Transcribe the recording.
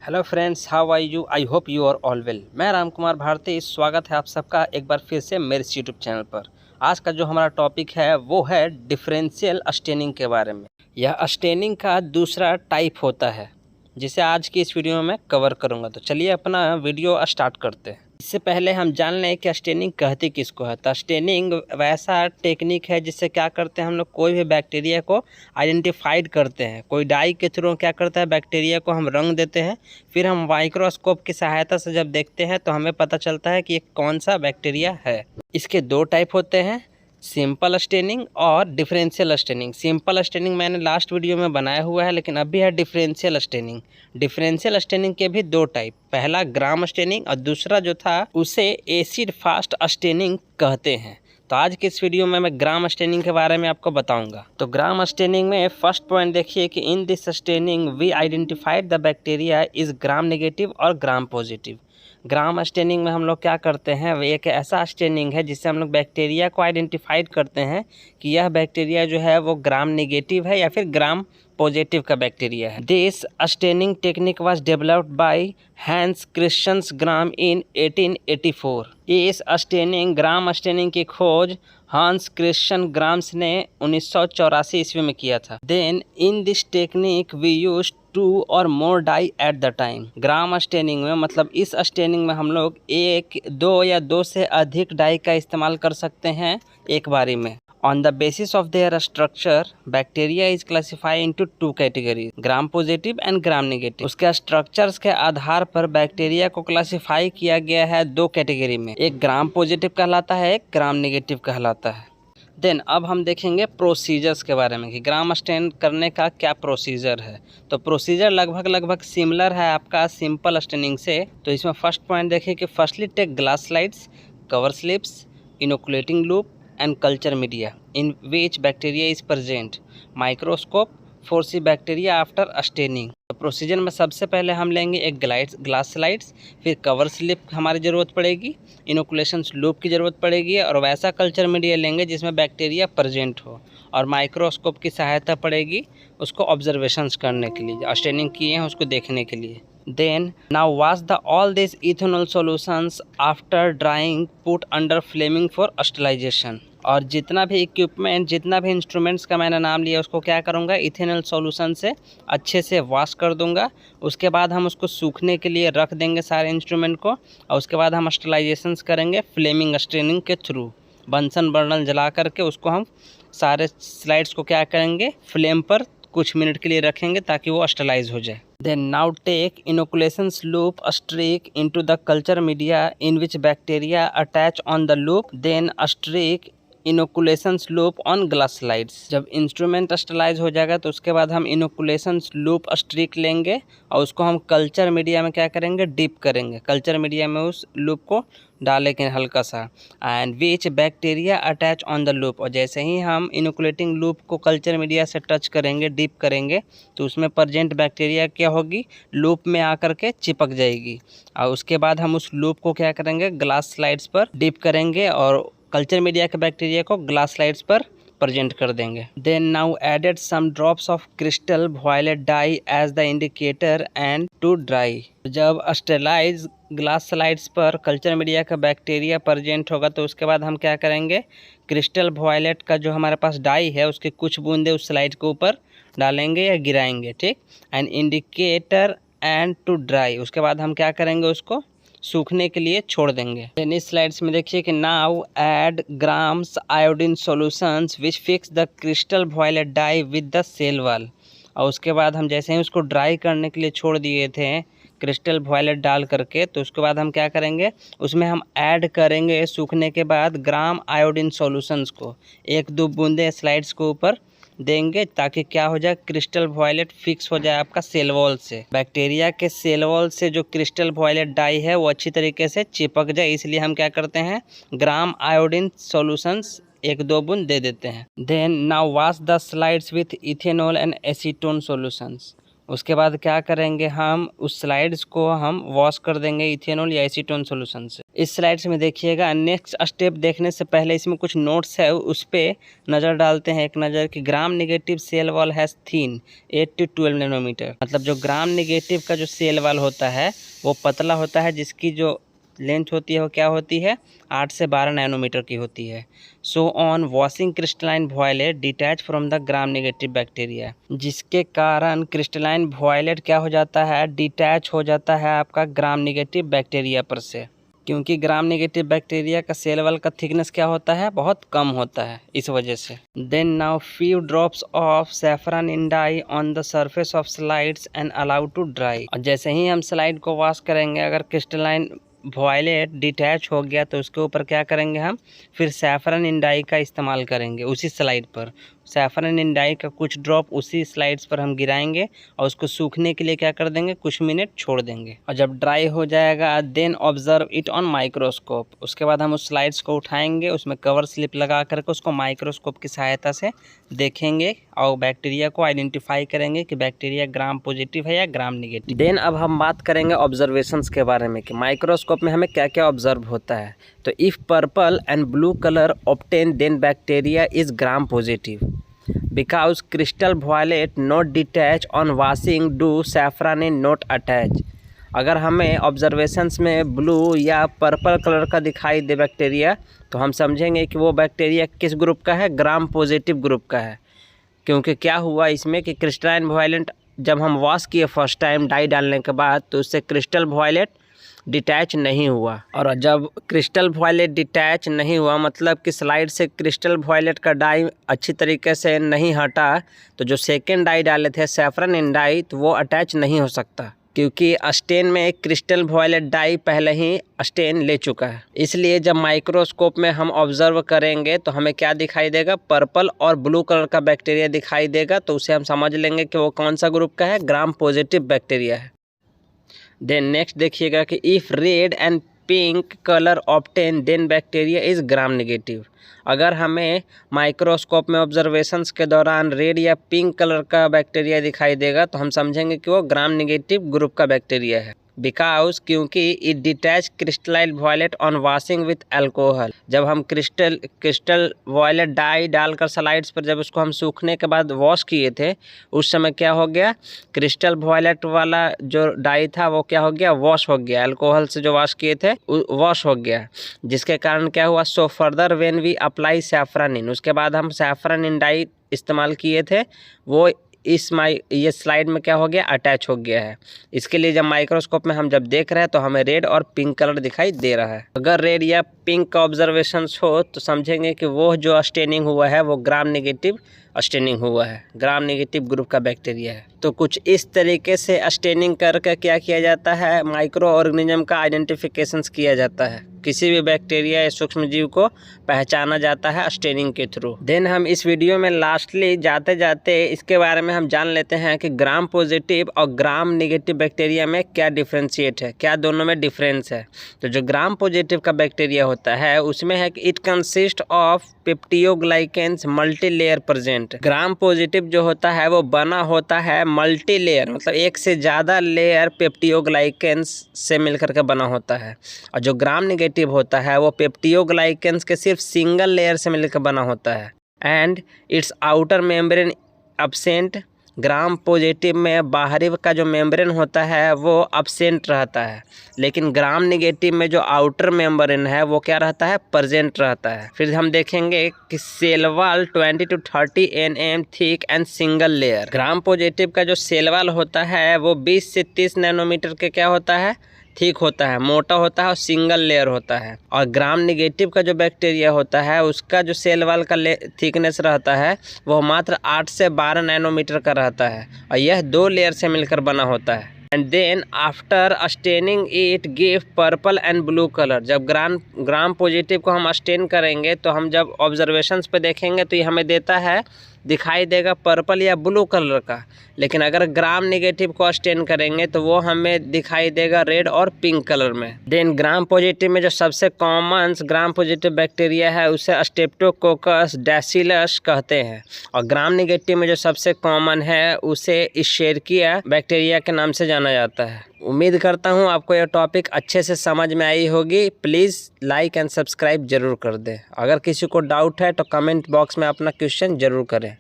Hello friends, how are you? I hope you are all well. मैं राम कुमार भारती, स्वागत है आप सबका एक बार फिर से मेरे यूट्यूब चैनल पर। आज का जो हमारा टॉपिक है वो है डिफरेंशियल स्टेनिंग के बारे में। यह स्टेनिंग का दूसरा टाइप होता है जिसे आज की इस वीडियो में मैं कवर करूंगा। तो चलिए अपना वीडियो स्टार्ट करते हैं। इससे पहले हम जान लें कि स्टेनिंग कहती किसको है। तो स्टेनिंग वैसा टेक्निक है जिससे क्या करते हैं हम लोग, कोई भी बैक्टीरिया को आइडेंटिफाइड करते हैं। कोई डाई के थ्रू क्या करता है, बैक्टीरिया को हम रंग देते हैं, फिर हम माइक्रोस्कोप की सहायता से जब देखते हैं तो हमें पता चलता है कि ये कौन सा बैक्टीरिया है। इसके दो टाइप होते हैं, सिंपल स्टेनिंग और डिफरेंशियल स्टेनिंग। सिंपल स्टेनिंग मैंने लास्ट वीडियो में बनाया हुआ है, लेकिन अभी है डिफरेंशियल स्टेनिंग। डिफरेंशियल स्टेनिंग के भी दो टाइप, पहला ग्राम स्टेनिंग और दूसरा जो था उसे एसिड फास्ट स्टेनिंग कहते हैं। तो आज के इस वीडियो में मैं ग्राम स्टेनिंग के बारे में आपको बताऊंगा। तो ग्राम स्टेनिंग में फर्स्ट पॉइंट देखिए कि in this staining we identified the bacteria is Gram negative और ग्राम पॉजिटिव। ग्राम स्टेनिंग में हम लोग क्या करते हैं, वो एक ऐसा स्टेनिंग है जिससे हम लोग बैक्टीरिया को आइडेंटिफाइड करते हैं कि यह बैक्टीरिया जो है वो ग्राम नेगेटिव है या फिर ग्राम पॉजिटिव का बैक्टीरिया है। This staining technique was developed by Hans Christian Gram in 1884। इस स्टेनिंग ग्राम स्टेनिंग की खोज हांस क्रिश्चियन ग्राम्स ने 1984 ईस्वी में किया था। Then in this technique we use 2 और more dye at the time. Gram staining में मतलब इस स्टेनिंग में हम लोग 1, 2 या 2 से अधिक डाई का इस्तेमाल कर सकते हैं एक बारी में। On the basis of their structure, bacteria is classified into 2 categories, gram positive and gram negative. उसके स्ट्रक्चर्स के आधार पर बैक्टीरिया को क्लासिफाई किया गया है 2 कैटेगरी में, एक ग्राम पॉजिटिव कहलाता है, एक ग्राम नेगेटिव कहलाता है। देन अब हम देखेंगे प्रोसीजर्स के बारे में कि ग्राम स्टेन करने का क्या प्रोसीजर है। तो प्रोसीजर लगभग सिमिलर है आपका सिंपल स्टेनिंग से। तो इसमें फर्स्ट पॉइंट देखिए कि firstly take glass slides, cover slips, inoculating loop and culture media in which bacteria is present, microscope for see bacteria after staining। तो प्रोसीजर में सबसे पहले हम लेंगे एक ग्लास स्लाइड्स, फिर कवर स्लिप हमारी ज़रूरत पड़ेगी, इनोकुलेशन लूप की ज़रूरत पड़ेगी और वैसा कल्चर मीडिया लेंगे जिसमें बैक्टीरिया प्रेजेंट हो, और माइक्रोस्कोप की सहायता पड़ेगी उसको ऑब्जर्वेशंस करने के लिए, स्टेनिंग किए हैं उसको देखने के लिए। Then now wash all these ethanol solutions after drying, put under flaming for sterilization। और जितना भी इक्विपमेंट, जितना भी इंस्ट्रूमेंट्स का मैंने नाम लिया उसको क्या करूँगा, इथेनॉल सॉल्यूशन से अच्छे से वॉश कर दूंगा। उसके बाद हम उसको सूखने के लिए रख देंगे सारे इंस्ट्रूमेंट को, और उसके बाद हम स्टरलाइजेशंस करेंगे फ्लेमिंग स्ट्रेनिंग के थ्रू। बंसन बर्नल जला करके उसको हम सारे स्लाइड्स को क्या करेंगे, फ्लेम पर कुछ मिनट के लिए रखेंगे ताकि वो स्टरलाइज हो जाए। Then now take inoculations loop streak into the culture media in which bacteria attach on the loop, then streak inoculations loop on glass slides. जब इंस्ट्रूमेंट स्टरलाइज हो जाएगा तो उसके बाद हम इनोकुलेशंस लूप स्ट्रिक लेंगे और उसको हम कल्चर मीडिया में क्या करेंगे, डिप करेंगे। कल्चर मीडिया में उस लूप को डालेंगे हल्का सा, and which bacteria attach on the loop. और जैसे ही हम इनोकुलेटिंग लूप को कल्चर मीडिया से टच करेंगे, डिप करेंगे, तो उसमें प्रेजेंट बैक्टीरिया क्या होगी, लूप में आकर के चिपक जाएगी। और उसके बाद हम उस लूप को क्या करेंगे, ग्लास स्लाइड्स पर डिप करेंगे और कल्चर मीडिया के बैक्टीरिया को ग्लास स्लाइड्स पर प्रेजेंट कर देंगे। Then now added some drops of crystal violet dye as the indicator and to dry. जब स्टेरलाइज ग्लास स्लाइड्स पर कल्चर मीडिया का बैक्टीरिया प्रेजेंट होगा तो उसके बाद हम क्या करेंगे, क्रिस्टल वायलेट का जो हमारे पास डाई है उसके कुछ बूंदे उस स्लाइड के ऊपर डालेंगे या गिराएंगे, ठीक, and indicator and to dry. उसके बाद हम क्या करेंगे, उसको सूखने के लिए छोड़ देंगे। इस स्लाइड्स में देखिए कि now add Gram's iodine solutions which fix the crystal violet dye with the cell wall. और उसके बाद हम जैसे ही उसको ड्राई करने के लिए छोड़ दिए थे क्रिस्टल वायलेट डाल करके, तो उसके बाद हम क्या करेंगे, उसमें हम ऐड करेंगे सूखने के बाद ग्राम आयोडीन सॉल्यूशंस को 1-2 बूंदे स्लाइड्स के ऊपर देंगे ताकि क्या हो जाए, क्रिस्टल वायलेट फिक्स हो जाए आपका सेल वॉल से। बैक्टीरिया के सेल वॉल से जो क्रिस्टल वायलेट डाई है वो अच्छी तरीके से चिपक जाए, इसलिए हम क्या करते हैं, ग्राम आयोडीन सॉल्यूशंस 1-2 बूंद दे देते हैं। Then now wash the slides with ethanol and acetone solutions. उसके बाद क्या करेंगे, हम उस स्लाइड्स को हम वॉश कर देंगे इथेनॉल या एसीटोन सॉल्यूशन से। इस स्लाइड्स में देखिएगा, नेक्स्ट स्टेप देखने से पहले इसमें कुछ नोट्स है, उस पर नज़र डालते हैं एक नज़र कि Gram negative cell wall has thin 8 to 12 nanometre. मतलब जो ग्राम नेगेटिव का जो सेल वॉल होता है वो पतला होता है, जिसकी जो लेंथ होती है वो क्या होती है, 8 से 12 नैनोमीटर की होती है। So on washing crystalline violet detach from the Gram negative bacteria, जिसके कारण क्रिस्टलाइन वॉयलेट क्या हो जाता है, डिटैच हो जाता है आपका ग्राम नेगेटिव बैक्टीरिया पर से, क्योंकि ग्राम नेगेटिव बैक्टीरिया का सेल वॉल का थिकनेस क्या होता है, बहुत कम होता है, इस वजह से। Then now few drops of safranin dye on the surface of slides and allow to dry. और जैसे ही हम स्लाइड को वॉश करेंगे, अगर क्रिस्टलाइन वॉयलेट डिटैच हो गया तो उसके ऊपर क्या करेंगे, हम फिर सैफरन इन डाई का इस्तेमाल करेंगे उसी स्लाइड पर। सैफरन इन डाई का कुछ ड्रॉप उसी स्लाइड्स पर हम गिराएंगे और उसको सूखने के लिए क्या कर देंगे, कुछ मिनट छोड़ देंगे। और जब ड्राई हो जाएगा then observe it on microscope. उसके बाद हम उस स्लाइड्स को उठाएंगे, उसमें कवर स्लिप लगा करके उसको माइक्रोस्कोप की सहायता से देखेंगे और बैक्टीरिया को आइडेंटिफाई करेंगे कि बैक्टीरिया ग्राम पॉजिटिव है या ग्राम नेगेटिव। देन अब हम बात करेंगे ऑब्जर्वेशंस के बारे में कि माइक्रोस्कोप में हमें क्या क्या ऑब्जर्व होता है। तो if purple and blue colour obtain then bacteria is Gram positive because crystal violet not detach on washing do saffron not attach। अगर हमें ऑब्जर्वेशंस में ब्लू या पर्पल कलर का दिखाई दे बैक्टीरिया तो हम समझेंगे कि वो बैक्टीरिया किस ग्रुप का है, ग्राम पॉजिटिव ग्रुप का है। क्योंकि क्या हुआ इसमें कि क्रिस्टलाइन वॉयलेट जब हम वॉश किए फर्स्ट टाइम डाई डालने के बाद तो उससे क्रिस्टल वॉयलेट डिटैच नहीं हुआ। और जब क्रिस्टल वॉयलेट डिटैच नहीं हुआ मतलब कि स्लाइड से क्रिस्टल वॉयलेट का डाई अच्छी तरीके से नहीं हटा, तो जो सेकेंड डाई डाले थे सैफरन इन डाई तो वो अटैच नहीं हो सकता, क्योंकि स्टेन में एक क्रिस्टल वॉयलेट डाई पहले ही स्टेन ले चुका है। इसलिए जब माइक्रोस्कोप में हम ऑब्जर्व करेंगे तो हमें क्या दिखाई देगा, पर्पल और ब्लू कलर का बैक्टीरिया दिखाई देगा, तो उसे हम समझ लेंगे कि वो कौन सा ग्रुप का है, ग्राम पॉजिटिव बैक्टीरिया है। देन नेक्स्ट देखिएगा कि if red and pink colour obtain then bacteria is Gram negative. अगर हमें माइक्रोस्कोप में ऑब्जर्वेशंस के दौरान रेड या पिंक कलर का बैक्टीरिया दिखाई देगा तो हम समझेंगे कि वो ग्राम नेगेटिव ग्रुप का बैक्टीरिया है। बिकॉज क्योंकि it detach crystalline violet on washing with alcohol. जब हम क्रिस्टल वॉयलेट डाई डालकर स्लाइड्स पर जब उसको हम सूखने के बाद वॉश किए थे उस समय क्या हो गया, क्रिस्टल वॉयलेट वाला जो डाई था वो क्या हो गया, वॉश हो गया, अल्कोहल से जो वॉश किए थे वॉश हो गया, जिसके कारण क्या हुआ, so further when we apply safranin in, उसके बाद हम सैफरन इन डाई इस्तेमाल किए थे वो ये स्लाइड में क्या हो गया, अटैच हो गया है। इसके लिए जब माइक्रोस्कोप में हम जब देख रहे हैं तो हमें रेड और पिंक कलर दिखाई दे रहा है। अगर रेड या पिंक का ऑब्जर्वेशंस हो तो समझेंगे कि वो जो स्टेनिंग हुआ है वो ग्राम नेगेटिव स्टेनिंग हुआ है, ग्राम नेगेटिव ग्रुप का बैक्टीरिया है। तो कुछ इस तरीके से स्टेनिंग करके क्या किया जाता है, माइक्रो ऑर्गेनिज्म का आइडेंटिफिकेशन किया जाता है, किसी भी बैक्टीरिया या सूक्ष्म जीव को पहचाना जाता है स्टेनिंग के थ्रू। देन हम इस वीडियो में लास्टली जाते जाते इसके बारे में हम जान लेते हैं कि ग्राम पॉजिटिव और ग्राम नेगेटिव बैक्टीरिया में क्या डिफ्रेंशिएट है, क्या दोनों में डिफरेंस है। तो जो ग्राम पॉजिटिव का बैक्टीरिया होता है उसमें है कि it consist of peptidoglycans multi layer present. Gram positive जो होता है वो बना होता है मल्टी लेयर, मतलब एक से ज़्यादा लेयर पेप्टियोग्लाइकेन्स से मिलकर के बना होता है। और जो ग्राम नेगेटिव होता है वो पेप्टियोग्लाइकेन्स के सिर्फ सिंगल लेयर से मिलकर बना होता है and it's outer membrane absent. Gram positive में बाहरी का जो मेम्ब्रेन होता है वो एब्सेंट रहता है, लेकिन ग्राम नेगेटिव में जो आउटर मेम्ब्रेन है वो क्या रहता है, प्रेजेंट रहता है। फिर हम देखेंगे कि cell wall 20 to 30 nm thick and single layer. Gram positive का जो सेल वॉल होता है वो 20 से 30 नैनोमीटर के क्या होता है, ठीक होता है, मोटा होता है और सिंगल लेयर होता है। और ग्राम नेगेटिव का जो बैक्टीरिया होता है उसका जो सेल वॉल का थिकनेस रहता है वो मात्र 8 से 12 नैनोमीटर का रहता है और यह 2 लेयर से मिलकर बना होता है। And then after staining it give purple and blue colour. जब ग्राम पॉजिटिव को हम स्टेन करेंगे तो हम जब ऑब्जर्वेशंस पे देखेंगे तो ये हमें देता है दिखाई देगा पर्पल या ब्लू कलर का, लेकिन अगर ग्राम नेगेटिव को स्टेन करेंगे तो वो हमें दिखाई देगा रेड और पिंक कलर में। देन ग्राम पॉजिटिव में जो सबसे कॉमन ग्राम पॉजिटिव बैक्टीरिया है उसे स्ट्रेप्टोकोकस बैसिलस कहते हैं, और ग्राम नेगेटिव में जो सबसे कॉमन है उसे इशेरिकिया बैक्टीरिया के नाम से जाना जाता है। उम्मीद करता हूँ आपको यह टॉपिक अच्छे से समझ में आई होगी। प्लीज़ लाइक एंड सब्सक्राइब जरूर कर दें। अगर किसी को डाउट है तो कमेंट बॉक्स में अपना क्वेश्चन जरूर करें।